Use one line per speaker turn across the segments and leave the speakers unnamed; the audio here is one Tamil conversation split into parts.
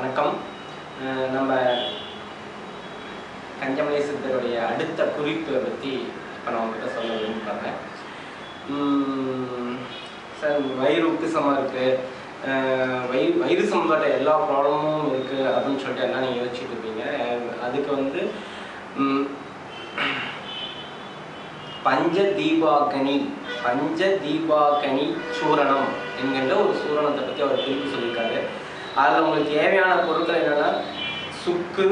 வணக்கம். நம்ம கஞ்சமலை சித்தருடைய அடுத்த குறிப்பை பற்றி இப்போ நான் உங்கள்கிட்ட சொல்ல விரும்புகிறேன். சார், வயிறு உப்புசமாக இருக்குது, வயிறு சம்பந்த எல்லா ப்ராப்ளமும் இருக்குது அப்படின்னு சொல்லிட்டு எல்லாம் நீங்கள் யோசிச்சுட்டு இருப்பீங்க. அதுக்கு பஞ்சதீபாக்கனி சூரணம் என்கின்ற ஒரு சூரணத்தை பற்றி அவர் குறிப்பு சொல்லியிருக்காரு. அதில் உங்களுக்கு தேவையான பொருட்கள் என்னென்னா சுக்கு,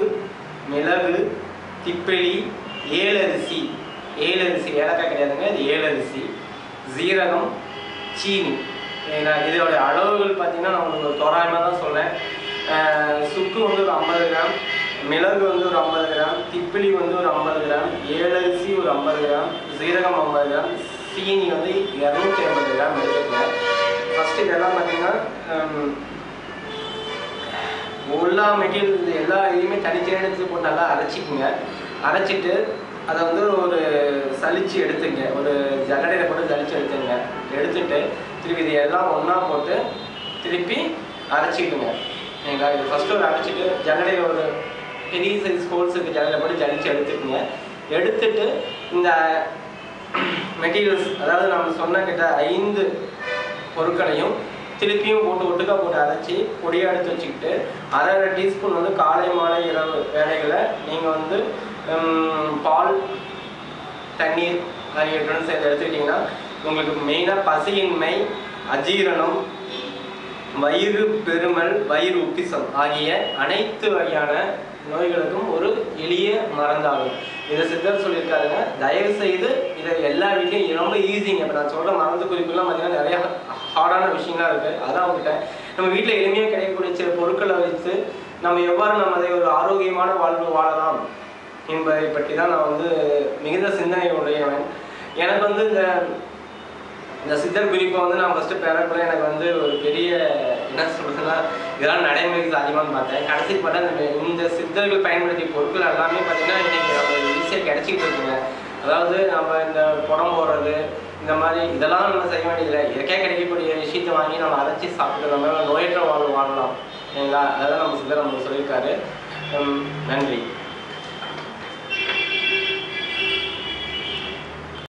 மிளகு, திப்பிலி, ஏலரிசி, ஏலக்காய் கிடையாதுங்க, இது ஏலரிசி, ஜீரகம், சீனி. இதோட அளவுகள் பார்த்தீங்கன்னா நான் உங்களுக்கு தோராயமாக தான் சொல்கிறேன். சுக்கு ஒரு 50 கிராம், மிளகு ஒரு 50 கிராம், திப்பிலி ஒரு 50 கிராம், ஏலரிசி ஒரு 50 கிராம், ஜீரகம் 50 கிராம், சீனி 250 கிராம் எடுத்துக்கங்க. ஃபஸ்ட்டு இதெல்லாம் பார்த்தீங்கன்னா எல்லா மெட்டீரியல் எல்லா இதையுமே தனித்தனியாக எடுத்து போட்டு நல்லா அரைச்சிக்குங்க. அரைச்சிட்டு அதை ஒரு சலிச்சு எடுத்துங்க, ஒரு ஜல்லடையில் போட்டு சலிச்சு எடுத்துங்க. எடுத்துட்டு திருப்பி இது எல்லாம் ஒன்றா போட்டு திருப்பி அரைச்சிடுங்க. சரிங்களா? இது ஃபஸ்ட்டு அரைச்சிட்டு ஜல்லடையை ஒரு பெரிய சைஸ் ஹோல்ஸுக்கு ஜல்லடையில் போட்டு ஜலிச்சு எடுத்துக்குங்க. எடுத்துட்டு இந்த மெட்டீரியல்ஸ், அதாவது நம்ம சொன்ன கிட்ட 5 பொருட்களையும் திருப்பியும் ஒட்டுக்கா போட்டு அரைச்சி பொடியாக எடுத்து வச்சுக்கிட்டு 1/2 டீஸ்பூன் காலை மாலை இரவு வேலைகளை நீங்கள் பால், தண்ணீர் ஆகியவற்றுடன் சேர்த்து எடுத்துக்கிட்டிங்கன்னா உங்களுக்கு மெயினாக பசியின்மை, அஜீரணம், வயிறு பெருமல், வயிறு உப்பிசம் ஆகிய அனைத்து வகையான நோய்களுக்கும் ஒரு எளிய மருந்தாகும். இதை சித்தர் சொல்லியிருக்காருங்க. தயவு செய்து இதை எல்லா வீட்லையும் ரொம்ப ஈஸிங்க. இப்போ நான் சொல்கிற மருந்து குறிப்புலாம் பார்த்தீங்கன்னா நிறையா ஹார்டான விஷயங்கள்லாம் இருக்குது. அதான் அவங்ககிட்ட நம்ம வீட்டில் எளிமையாக கிடைக்கக்கூடிய சில பொருட்களை வைத்து நம்ம எவ்வாறு நம்ம அதை ஒரு ஆரோக்கியமான வாழ்வு வாழலாம் என்பதை பற்றி தான் நான் மிகுந்த சிந்தனை உடையவன். எனக்கு இந்த சித்தர் குறிப்பை நான் ஃபஸ்ட்டு பெறக்குள்ள எனக்கு ஒரு பெரிய என்ன சொல்கிறதுன்னா இதெல்லாம் நடைமுறைக்கு சாத்தியமானு பார்த்தேன். கடைசி பார்த்தா இந்த சித்தர்கள் பயன்படுத்திய பொருட்கள் எல்லாமே பார்த்திங்கன்னா இன்றைக்கி நம்ம ஈஸியாக கிடச்சிக்கிட்டு இருக்குங்க. அதாவது நம்ம இந்த புடம் போடுறது இந்த மாதிரி இதெல்லாம் நம்ம செய்ய வேண்டியதில்லை. இயற்கையாக கிடைக்கக்கூடிய விஷயத்தை வாங்கி நம்ம அரைச்சி சாப்பிட்டு நம்ம நோயற்ற வாழ்வு வாழலாம். சரிங்களா? அதெல்லாம் நம்ம சித்தர் நமக்கு சொல்லியிருக்காரு. நன்றி.